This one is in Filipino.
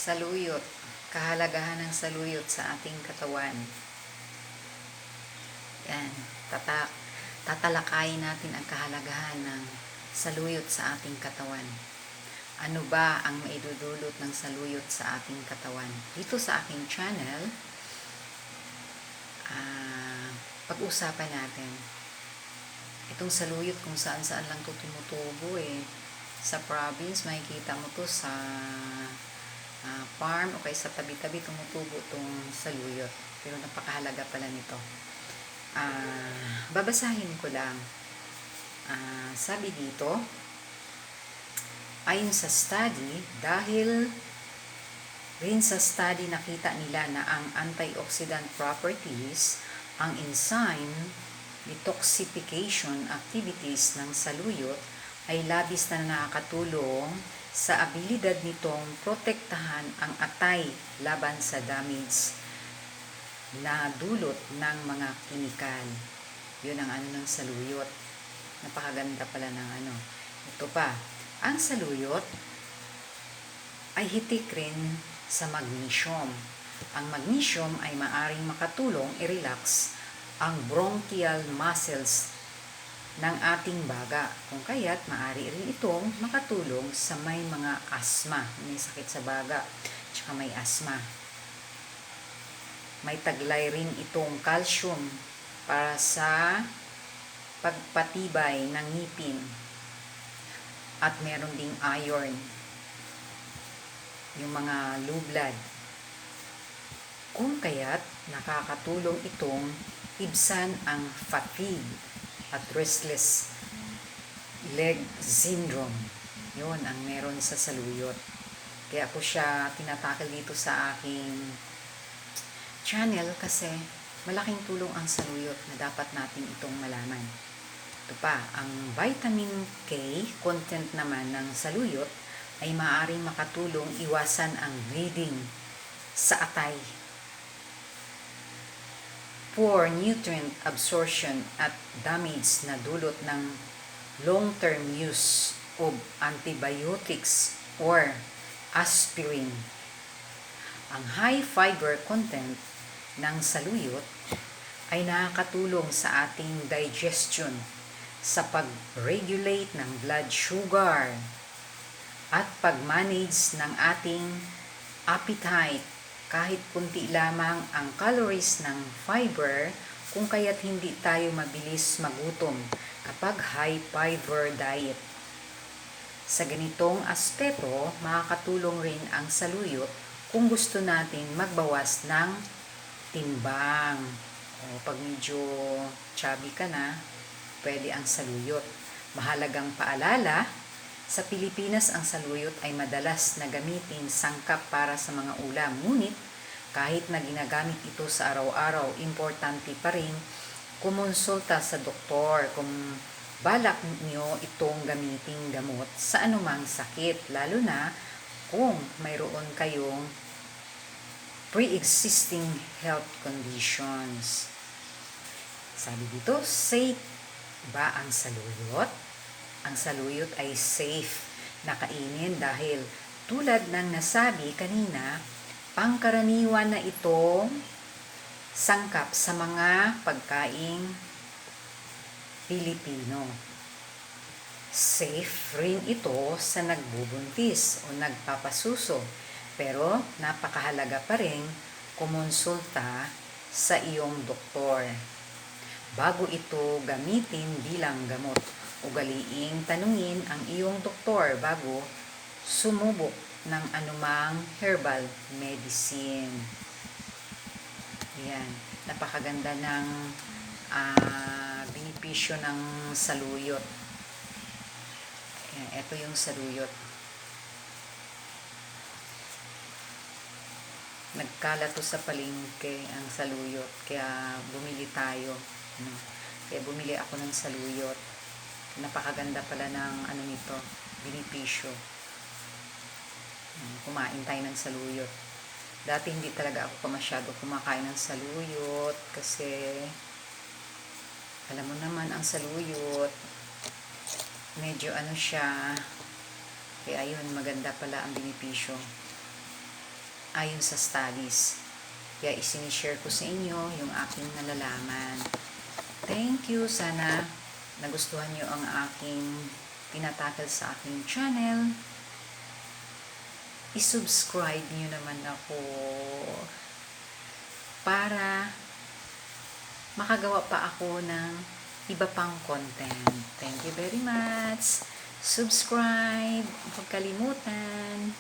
Saluyot. Kahalagahan ng saluyot sa ating katawan. Yan. Tatalakayin natin ang kahalagahan ng saluyot sa ating katawan. Ano ba ang maidudulot ng saluyot sa ating katawan? Dito sa aking channel, pag-usapan natin itong saluyot kung saan-saan lang ito tumutubo Sa province, makikita mo to sa farm o kaya sa tabi-tabi tumutubo itong saluyot. Pero napakahalaga pala nito. Babasahin ko lang. Sabi dito, ayon sa study, dahil rin sa study nakita nila na ang antioxidant properties, ang enzyme detoxification activities ng saluyot ay labis na nakakatulong sa abilidad nitong protektahan ang atay laban sa damage na dulot ng mga kimikal. Yun ang ng saluyot. Napakaganda pala ng Ito pa, ang saluyot ay hitik rin sa magnesium. Ang magnesium ay maaring makatulong i-relax ang bronchial muscles ng ating baga. Kung kaya't maaari rin itong makatulong sa may mga asthma, may sakit sa baga, tsaka may asthma. May taglay rin itong calcium para sa pagpatibay ng ngipin. At meron ding iron, yung mga low blood. Kung kaya't nakakatulong itong ibsan ang fatigue at restless leg syndrome. Yun ang meron sa saluyot. Kaya ako siya tinatakil dito sa aking channel kasi malaking tulong ang saluyot na dapat natin itong malaman. Ito pa, ang vitamin K content naman ng saluyot ay maaaring makatulong iwasan ang bleeding sa atay, poor nutrient absorption at damage na dulot ng long-term use of antibiotics or aspirin. Ang high fiber content ng saluyot ay nakakatulong sa ating digestion, sa pag-regulate ng blood sugar at pag-manage ng ating appetite. Kahit kunti lamang ang calories ng fiber, kung kaya't hindi tayo mabilis magutom kapag high fiber diet. Sa ganitong aspeto, makakatulong rin ang saluyot kung gusto natin magbawas ng timbang. Pag medyo chubby ka na, pwede ang saluyot. Mahalagang paalala, sa Pilipinas, ang saluyot ay madalas na gamitin sangkap para sa mga ulam. Ngunit, kahit na ginagamit ito sa araw-araw, importante pa rin kumonsulta sa doktor kung balak niyo itong gamiting gamot sa anumang sakit, lalo na kung mayroon kayong pre-existing health conditions. Sabi dito, safe ba ang saluyot? Ang saluyot ay safe na kainin dahil tulad ng nasabi kanina, pangkaraniwan na itong sangkap sa mga pagkaing Pilipino. Safe rin ito sa nagbubuntis o nagpapasuso, pero napakahalaga pa rin kumonsulta sa iyong doktor bago ito gamitin bilang gamot. Ugaliing tanungin ang iyong doktor bago sumubok ng anumang herbal medicine. Yan. Napakaganda ng benepisyo ng saluyot. Yan. Ito yung saluyot. Nagkala to sa palengke ang saluyot. Kaya bumili tayo. Kaya bumili ako ng saluyot. Napakaganda pala ng nito, benepisyo. Kumain tayo ng saluyot. Dati hindi talaga ako masyado kumakain ng saluyot kasi alam mo naman ang saluyot medyo siya, kaya ayun, maganda pala ang benepisyo. ayon sa studies. Kaya isinishare ko sa inyo yung aking nalalaman. Thank you. Sana nagustuhan nyo ang aking tinatakal sa aking channel. I-subscribe nyo naman ako para makagawa pa ako ng iba pang content. Thank you very much. Subscribe. Huwag kalimutan.